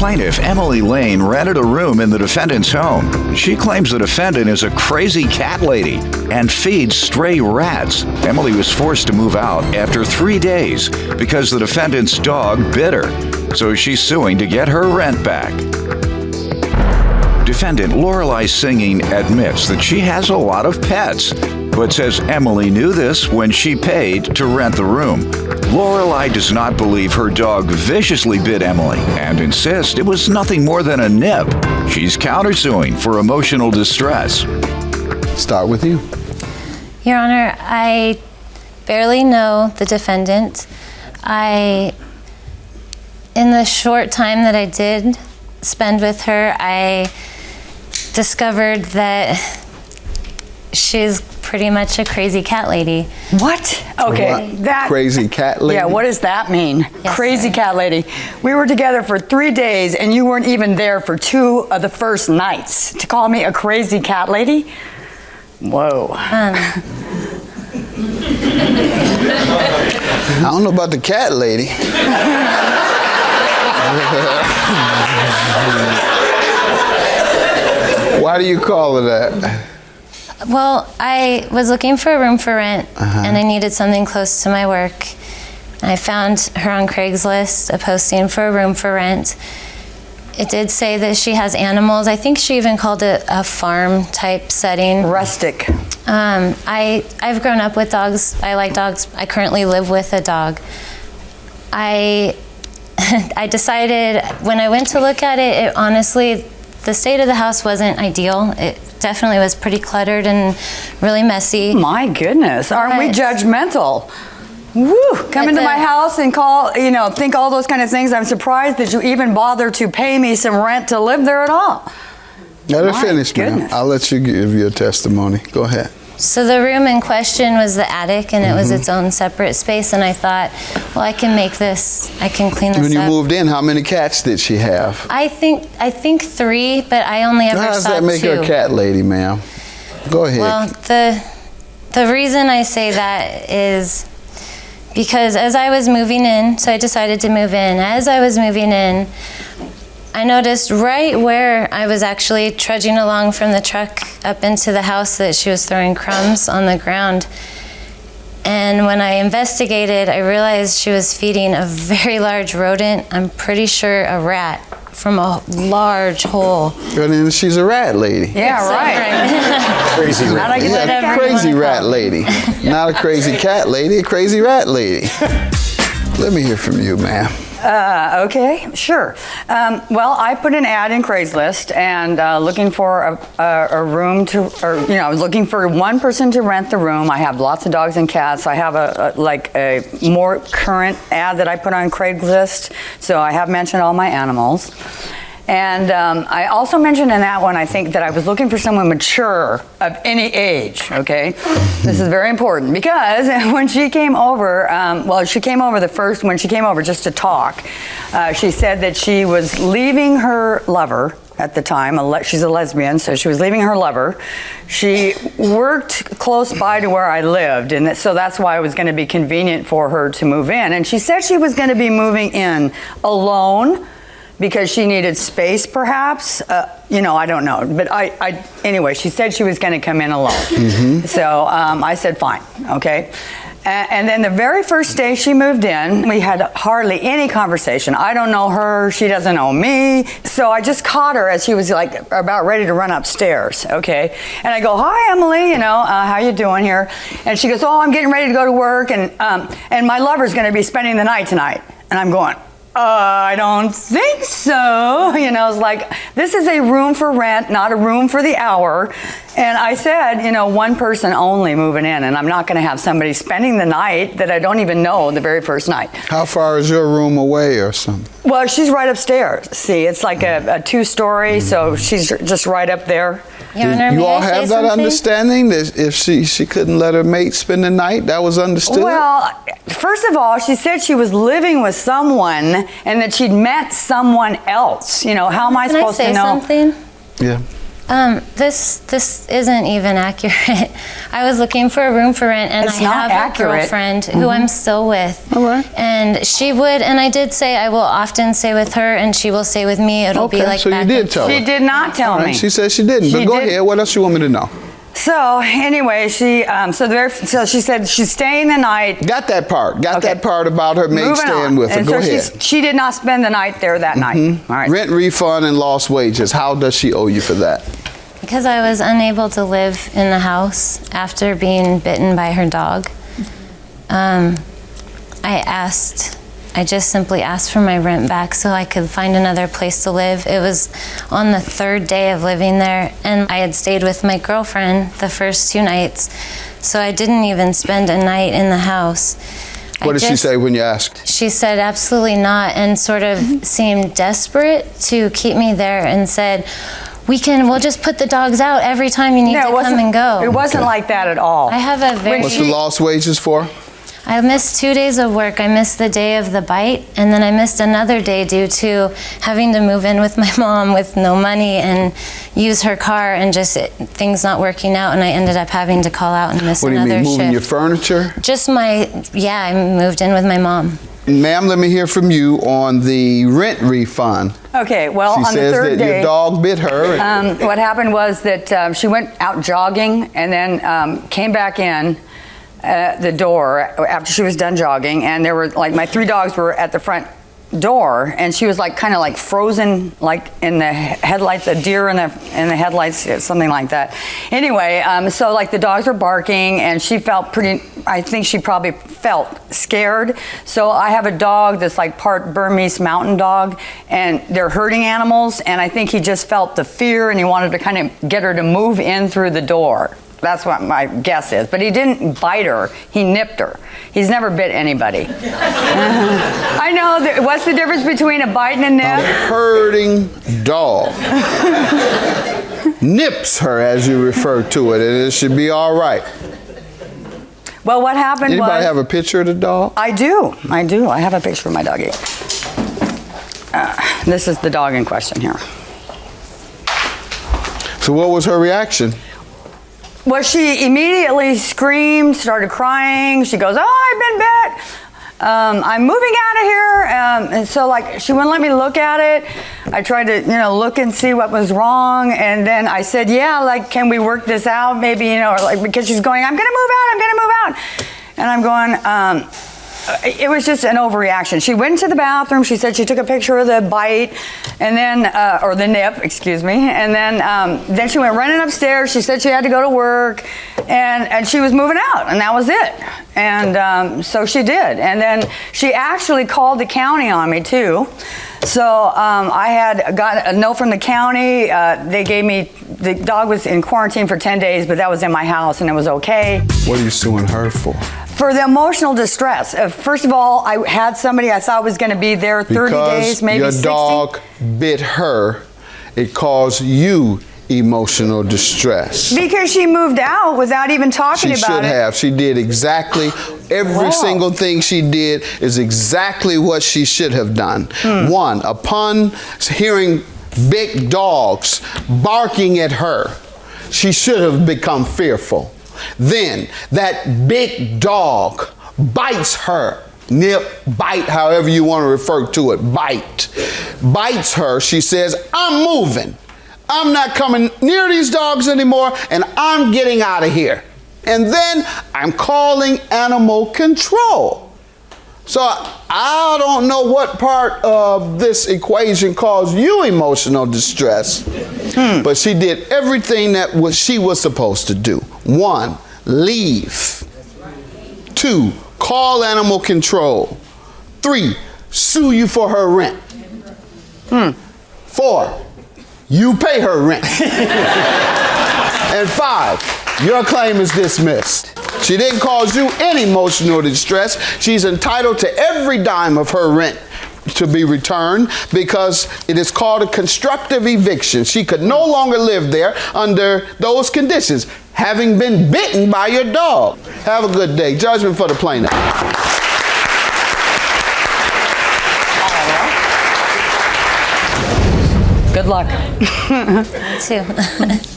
Plaintiff Emily Lane rented a room in the defendant's home. She claims the defendant is a crazy cat lady and feeds stray rats. Emily was forced to move out after 3 days because the defendant's dog bit her. So she's suing to get her rent back. Defendant Lorelei Singing admits that she has a lot of pets, but says Emily knew this when she paid to rent the room. Lorelei does not believe her dog viciously bit Emily and insists it was nothing more than a nip. She's countersuing for emotional distress. Start with you. Your Honor, I barely know the defendant. In the short time that I did spend with her, I discovered that she's pretty much a crazy cat lady. What? Okay. What? That crazy cat lady? Yeah, what does that mean? Yes, Crazy sir. cat lady. We were together for 3 days and you weren't even there for 2 of the first nights. To call me a crazy cat lady? Whoa. I don't know about the cat lady. Why do you call her that? Well, I was looking for a room for rent, and I needed something close to my work. I found her on Craigslist, a posting for a room for rent. It did say that she has animals. I think she even called it a farm type setting. Rustic. I've grown up with dogs. I like dogs. I currently live with a dog. I decided when I went to look at it, honestly, the state of the house wasn't ideal. It definitely was pretty cluttered and really messy. My goodness, aren't we judgmental? Woo! Come into my house and think all those kind of things. I'm surprised that you even bother to pay me some rent to live there at all. Let her finish, ma'am. I'll let you give your testimony. Go ahead. So the room in question was the attic, and it was its own separate space, and I thought, well, I can make this, I can clean this up. When you moved in, how many cats did she have? I think 3, but I only ever saw 2. How does that make her a cat lady, ma'am? Go ahead. Well, the reason I say that is because as I was moving in, so I decided to move in. As I was moving in, I noticed right where I was actually trudging along from the truck up into the house that she was throwing crumbs on the ground. And when I investigated, I realized she was feeding a very large rodent, I'm pretty sure a rat, from a large hole. And then she's a rat lady. Yeah, right. Crazy rat lady. Yeah, crazy rat lady. Not a crazy cat lady, a crazy rat lady. Let me hear from you, ma'am. Okay, sure. Well, I put an ad in Craigslist and looking for a room I was looking for one person to rent the room. I have lots of dogs and cats. I have a more current ad that I put on Craigslist, so I have mentioned all my animals. And I also mentioned in that one, I think, that I was looking for someone mature of any age, okay? This is very important because when she came over, she came over when she came over just to talk, she said that she was leaving her lover at the time. She's a lesbian, so she was leaving her lover. She worked close by to where I lived, and so that's why it was going to be convenient for her to move in. And she said she was going to be moving in alone, because she needed space, perhaps. I don't know. But anyway, she said she was going to come in alone. So I said, fine, okay. And then the very first day she moved in, we had hardly any conversation. I don't know her, she doesn't know me. So I just caught her as she was about ready to run upstairs, okay? And I go, hi, Emily, how you doing here? And she goes, oh, I'm getting ready to go to work, and my lover's going to be spending the night tonight. And I'm going, I don't think so. It's like, this is a room for rent, not a room for the hour. And I said, one person only moving in, and I'm not going to have somebody spending the night that I don't even know the very first night. How far is your room away or something? Well, she's right upstairs. See, it's like a 2-story, so she's just right up there. You all have that understanding that if she couldn't let her mate spend the night, that was understood? Well, first of all, she said she was living with someone and that she'd met someone else. How am I supposed to know? Can I say something? Yeah. This isn't even accurate. I was looking for a room for rent, and It's I not have accurate. a girlfriend who I'm still with. All right. And she would, and I did say I will often stay with her, and she will stay with me. It'll be Okay, like so you back did and tell forth. her. She did not tell me. She said she didn't, but She go did. ahead. What else you want me to know? So anyway, so she said she's staying the night. Got that part. Got Okay. that part about her maid Moving staying on. with her. And Go so ahead. she did not spend the night there that night. All right. Rent refund and lost wages. How does she owe you for that? Because I was unable to live in the house after being bitten by her dog. I just simply asked for my rent back so I could find another place to live. It was on the third day of living there, and I had stayed with my girlfriend the first 2 nights, so I didn't even spend a night in the house. What did she say when you asked? She said absolutely not, and sort of seemed desperate to keep me there, and said, we'll just put the dogs out every time you need to come and go. It wasn't like that at all. I have a very... What's the lost wages for? I missed 2 days of work. I missed the day of the bite, and then I missed another day due to having to move in with my mom with no money and use her car, and just things not working out, and I ended up having to call out and miss What do you another mean, moving shift. your furniture? Just I moved in with my mom. Ma'am, let me hear from you on the rent refund. Okay, well, She on the says third that day, your dog bit her. what happened was that she went out jogging and then came back in the door after she was done jogging, and there were like my 3 dogs were at the front door, and she was like kind of like frozen, like in the headlights, a deer in the headlights, something like that. Anyway, so like the dogs were barking, and she felt I think she probably felt scared. So I have a dog that's like part Burmese mountain dog, and they're herding animals, and I think he just felt the fear, and he wanted to kind of get her to move in through the door. That's what my guess is. But he didn't bite her. He nipped her. He's never bit anybody. I know. What's the difference between a bite and a nip? A herding dog nips her, as you refer to it, and it should be all right. Well, what happened Anybody have a picture of the dog? I do. I have a picture of my doggie. This is the dog in question here. So what was her reaction? Well, she immediately screamed, started crying. She goes, "Oh, I've been bit. I'm moving out of here." And so, like, she wouldn't let me look at it. I tried to, look and see what was wrong. And then I said, "Yeah, like, can we work this out? Maybe, or like, because she's going, I'm going to move out. And I'm going, it was just an overreaction. She went to the bathroom. She said she took a picture of the bite, and then, or the nip, excuse me. And then she went running upstairs. She said she had to go to work, and she was moving out, and that was it. And so she did. And then she actually called the county on me too. So I had got a note from the county. They gave me, the dog was in quarantine for 10 days, but that was in my house, and it was okay. What are you suing her for? For the emotional distress. First of all, I had somebody I thought was going to be there 30 days, maybe 60. Your dog bit her, it caused you emotional distress. Because she moved out without even talking She about should it. have. She did exactly, every single thing she did is exactly what she should have done. One, upon hearing big dogs barking at her, she should have become fearful. Then that big dog bites her, nip, bite, however you want to refer to it, bites her. She says, "I'm moving. I'm not coming near these dogs anymore, and I'm getting out of here." And then I'm calling animal control. So I don't know what part of this equation caused you emotional distress, but she did everything that she was supposed to do. 1, leave. 2, call animal control. 3, sue you for her rent. 4, you pay her rent. And 5, your claim is dismissed. She didn't cause you any emotional distress. She's entitled to every dime of her rent to be returned because it is called a constructive eviction. She could no longer live there under those conditions, having been bitten by your dog. Have a good day. Judgment for the plaintiff. Good Good luck. too.